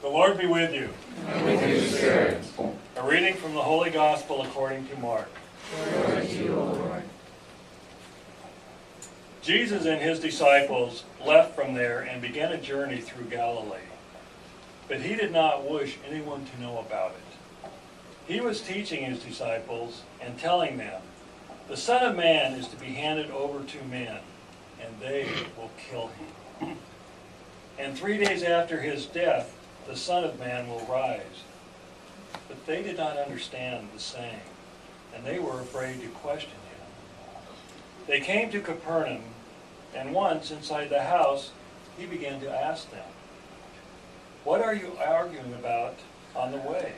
The Lord be with you. And with your spirit. A reading from the Holy Gospel according to Mark. Glory to you, O Lord. Jesus and his disciples left from there and began a journey through Galilee. But he did not wish anyone to know about it. He was teaching his disciples and telling them, "The Son of Man is to be handed over to men, and they will kill him. And 3 days after his death, the Son of Man will rise." But they did not understand the saying, and they were afraid to question him. They came to Capernaum, and once inside the house, he began to ask them, "What are you arguing about on the way?"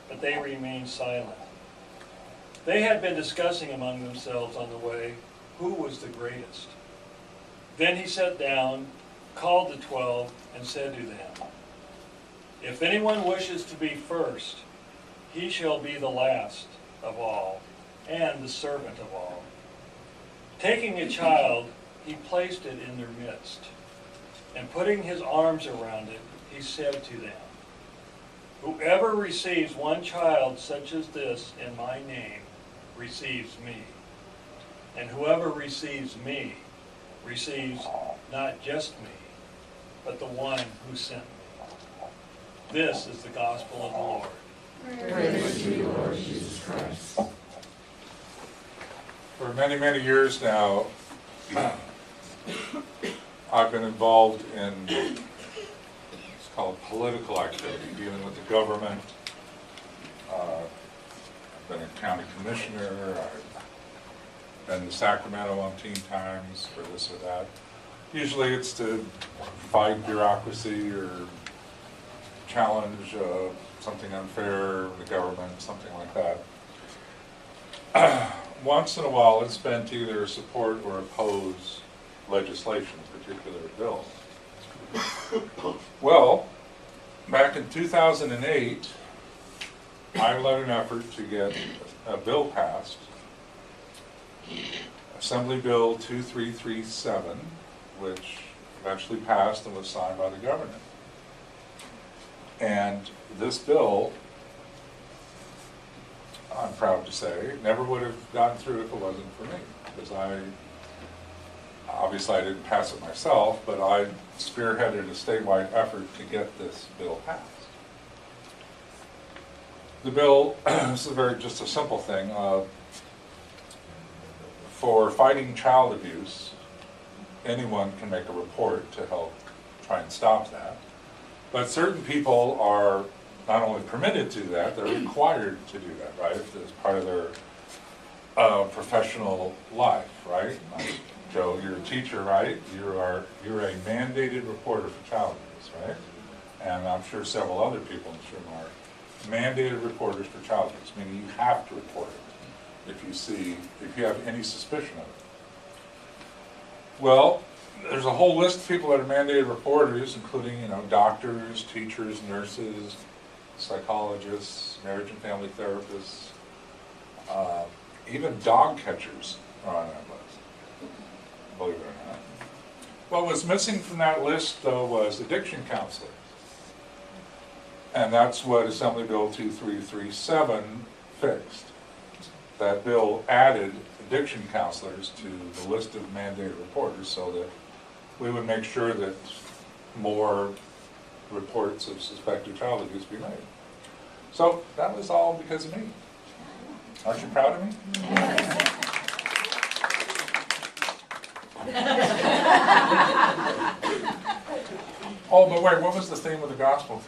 But they remained silent. They had been discussing among themselves on the way who was the greatest. Then he sat down, called the 12, and said to them, "If anyone wishes to be first, he shall be the last of all and the servant of all." Taking a child, he placed it in their midst, and putting his arms around it, he said to them, "Whoever receives one child such as this in my name receives me. And whoever receives me receives not just me, but the one who sent me." This is the gospel of the Lord. Praise to you, Lord Jesus Christ. For many, many years now, I've been involved in, it's called political activity, dealing with the government. I've been a county commissioner. I've been to Sacramento umpteen times for this or that. Usually it's to fight bureaucracy or challenge something unfair in the government, something like that. Once in a while it's been to either support or oppose legislation, particular bills. Well, back in 2008, I led an effort to get a bill passed, Assembly Bill 2337, which eventually passed and was signed by the governor. And this bill, I'm proud to say, never would have gotten through if it wasn't for me, because obviously I didn't pass it myself, but I spearheaded a statewide effort to get this bill passed. The bill, this is just a simple thing, for fighting child abuse, anyone can make a report to help try and stop that. But certain people are not only permitted to do that, they're required to do that, right? It's part of their professional life, right? Joe, you're a teacher, right? You're a mandated reporter for child abuse, right? And I'm sure several other people in this room are mandated reporters for child abuse, meaning you have to report it if you have any suspicion of it. Well, there's a whole list of people that are mandated reporters, including, doctors, teachers, nurses, psychologists, marriage and family therapists, even dog catchers are on that list, believe it or not. What was missing from that list, though, was addiction counselors. And that's what Assembly Bill 2337 fixed. That bill added addiction counselors to the list of mandated reporters so that we would make sure that more reports of suspected child abuse be made. So that was all because of me. Aren't you proud of me? Oh, but wait, what was the theme of the gospel?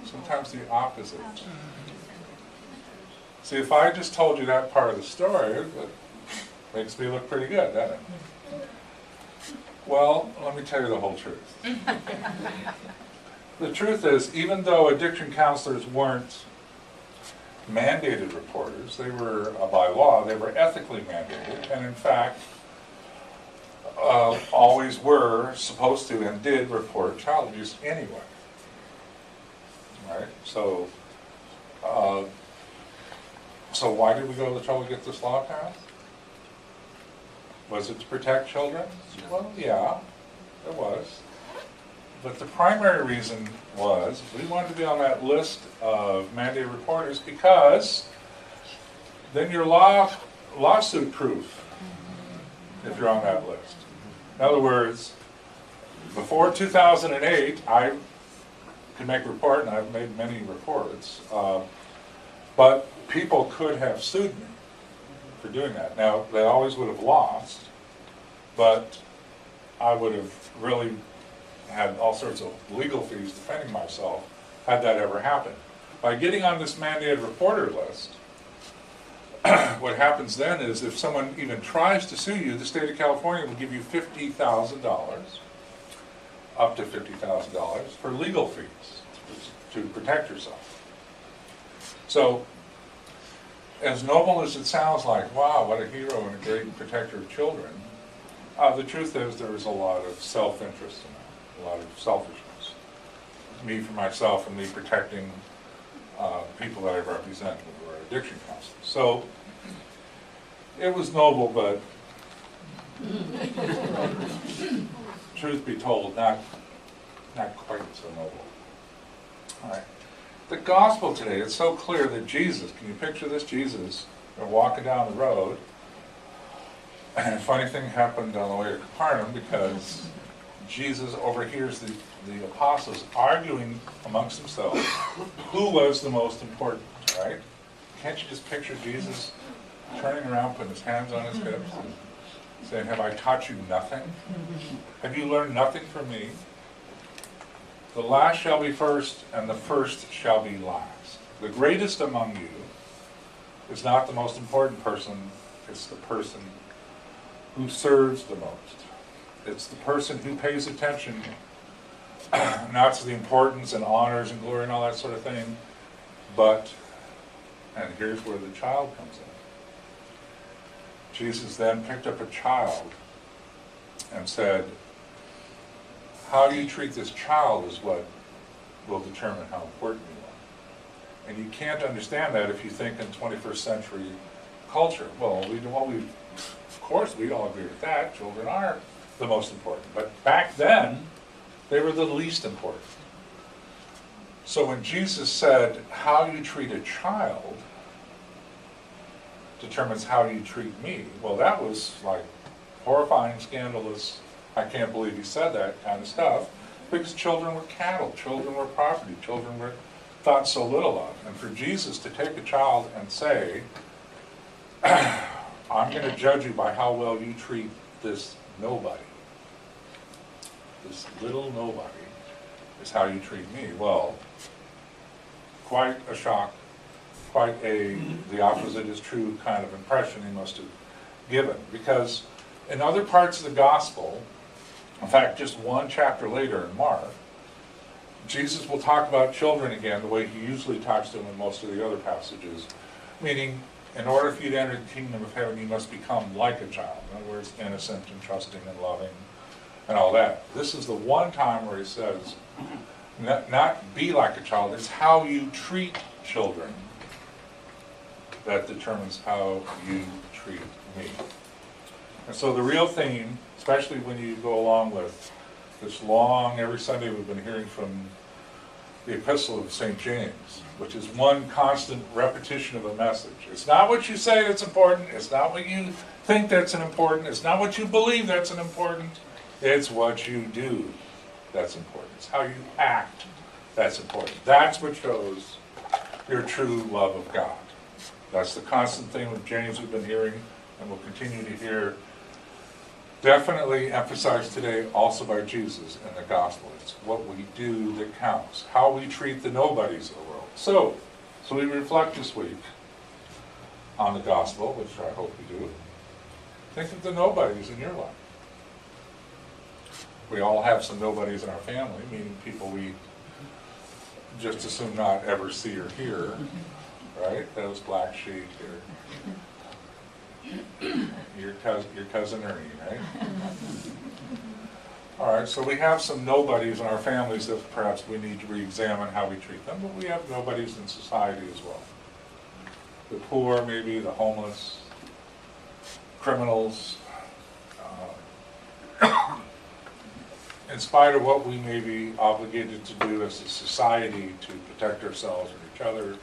Sometimes the opposite. See, if I just told you that part of the story, it makes me look pretty good, doesn't it? Well, let me tell you the whole truth. The truth is, even though addiction counselors weren't mandated reporters, they were, by law, they were ethically mandated, and in fact, always were supposed to and did report child abuse anyway. Right? So why did we go to the trouble to get this law passed? Was it to protect children? Well, yeah, it was. But the primary reason was we wanted to be on that list of mandated reporters because then you're lawsuit proof if you're on that list. In other words, before 2008, I could make a report, and I've made many reports, but people could have sued me for doing that. Now, they always would have lost, but I would have really had all sorts of legal fees defending myself had that ever happened. By getting on this mandated reporter list, what happens then is if someone even tries to sue you, the state of California will give you $50,000, up to $50,000 for legal fees to protect yourself. So, as noble as it sounds like, wow, what a hero and a great protector of children, the truth is there is a lot of self-interest in that, a lot of selfishness. Me for myself and me protecting people that I represent who are addiction counselors. So, it was noble, but truth be told, not quite so noble. All right. The gospel today, it's so clear that Jesus, can you picture this? Jesus, they're walking down the road, and a funny thing happened on the way to Capernaum because Jesus overhears the apostles arguing amongst themselves who was the most important, right? Can't you just picture Jesus turning around, putting his hands on his hips, and saying, have I taught you nothing? Have you learned nothing from me? The last shall be first, and the first shall be last. The greatest among you is not the most important person, it's the person who serves the most. It's the person who pays attention, not to the importance and honors and glory and all that sort of thing, but, and here's where the child comes in. Jesus then picked up a child and said, how you treat this child is what will determine how important you are. And you can't understand that if you think in 21st century culture. Well, of course, we all agree with that. Children are the most important. But back then, they were the least important. So when Jesus said, how you treat a child determines how you treat me, well, that was like horrifying, scandalous, I can't believe he said that kind of stuff, because children were cattle, children were property, children were thought so little of. And for Jesus to take a child and say, I'm going to judge you by how well you treat this nobody. This little nobody is how you treat me. Well, quite a shock, quite the opposite is true kind of impression he must have given. Because in other parts of the gospel, in fact, just one chapter later in Mark, Jesus will talk about children again the way he usually talks to them in most of the other passages, meaning in order for you to enter the kingdom of heaven, you must become like a child. In other words, innocent and trusting and loving and all that. This is the one time where he says, not be like a child, it's how you treat children that determines how you treat me. And so the real theme, especially when you go along with this long, every Sunday we've been hearing from the Epistle of St. James, which is one constant repetition of a message. It's not what you say that's important, it's not what you think that's important, it's not what you believe that's important, it's what you do that's important. It's how you act that's important. That's what shows your true love of God. That's the constant theme of James we've been hearing and will continue to hear, definitely emphasized today also by Jesus in the gospel. It's what we do that counts, how we treat the nobodies of the world. So we reflect this week on the gospel, which I hope you do. Think of the nobodies in your life. We all have some nobodies in our family, meaning people we just assume not ever see or hear, right? Those black sheep, your cousin Ernie, right? All right, so we have some nobodies in our families that perhaps we need to re-examine how we treat them, but we have nobodies in society as well. The poor, maybe, the homeless, criminals. in spite of what we may be obligated to do as a society to protect ourselves and each other,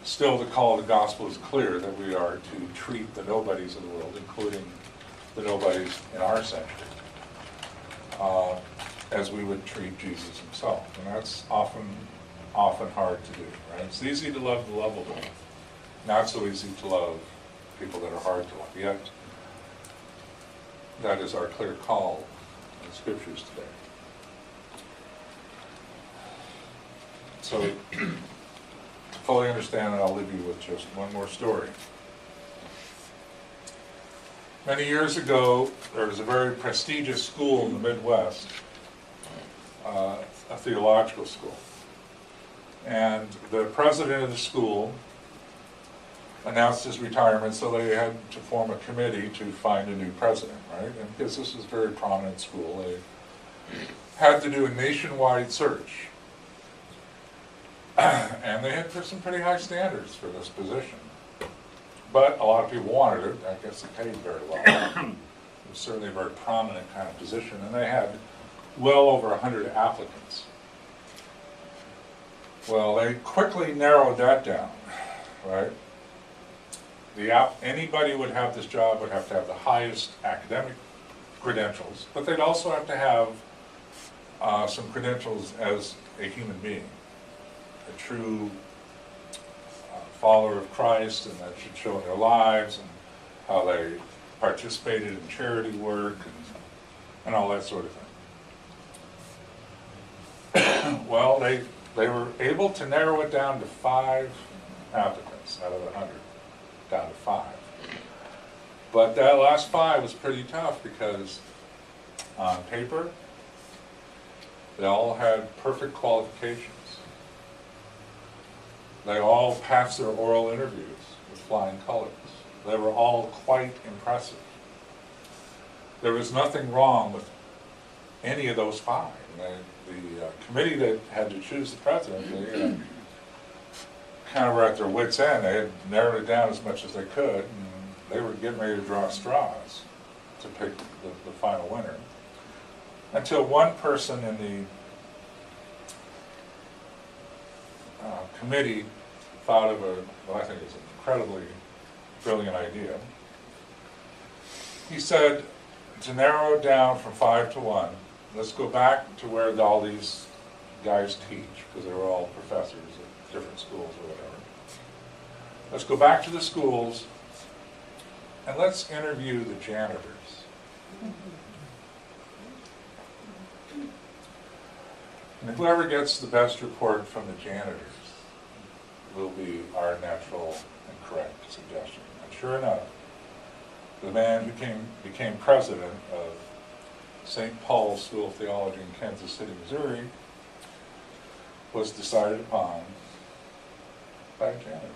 still the call of the gospel is clear that we are to treat the nobodies of the world, including the nobodies in our century, as we would treat Jesus himself. And that's often hard to do, right? It's easy to love the lovable, not so easy to love people that are hard to love. Yet, that is our clear call in the scriptures today. So, to fully understand it, I'll leave you with just one more story. Many years ago, there was a very prestigious school in the Midwest, a theological school. And the president of the school announced his retirement, so they had to form a committee to find a new president, right? And because this was a very prominent school, they had to do a nationwide search. And they had some pretty high standards for this position. But a lot of people wanted it. I guess it paid very well. It was certainly a very prominent kind of position, and they had well over 100 applicants. Well, they quickly narrowed that down, right? Anybody who would have this job would have to have the highest academic credentials, but they'd also have to have some credentials as a human being, a true follower of Christ, and that should show in their lives and how they participated in charity work and all that sort of thing. Well, they were able to narrow it down to 5 applicants out of 100, down to 5. But that last 5 was pretty tough because on paper, they all had perfect qualifications. They all passed their oral interviews with flying colors. They were all quite impressive. There was nothing wrong with any of those 5. The committee that had to choose the president, they kind of were at their wits' end. They had narrowed it down as much as they could, and they were getting ready to draw straws to pick the final winner. Until one person in the committee thought of what I think is an incredibly brilliant idea. He said, to narrow it down from 5 to 1, let's go back to where all these guys teach, because they were all professors at different schools or whatever. Let's go back to the schools and let's interview the janitors. And whoever gets the best report from the janitors will be our natural and correct suggestion. And sure enough, the man who became president of St. Paul's School of Theology in Kansas City, Missouri, was decided upon by a janitor.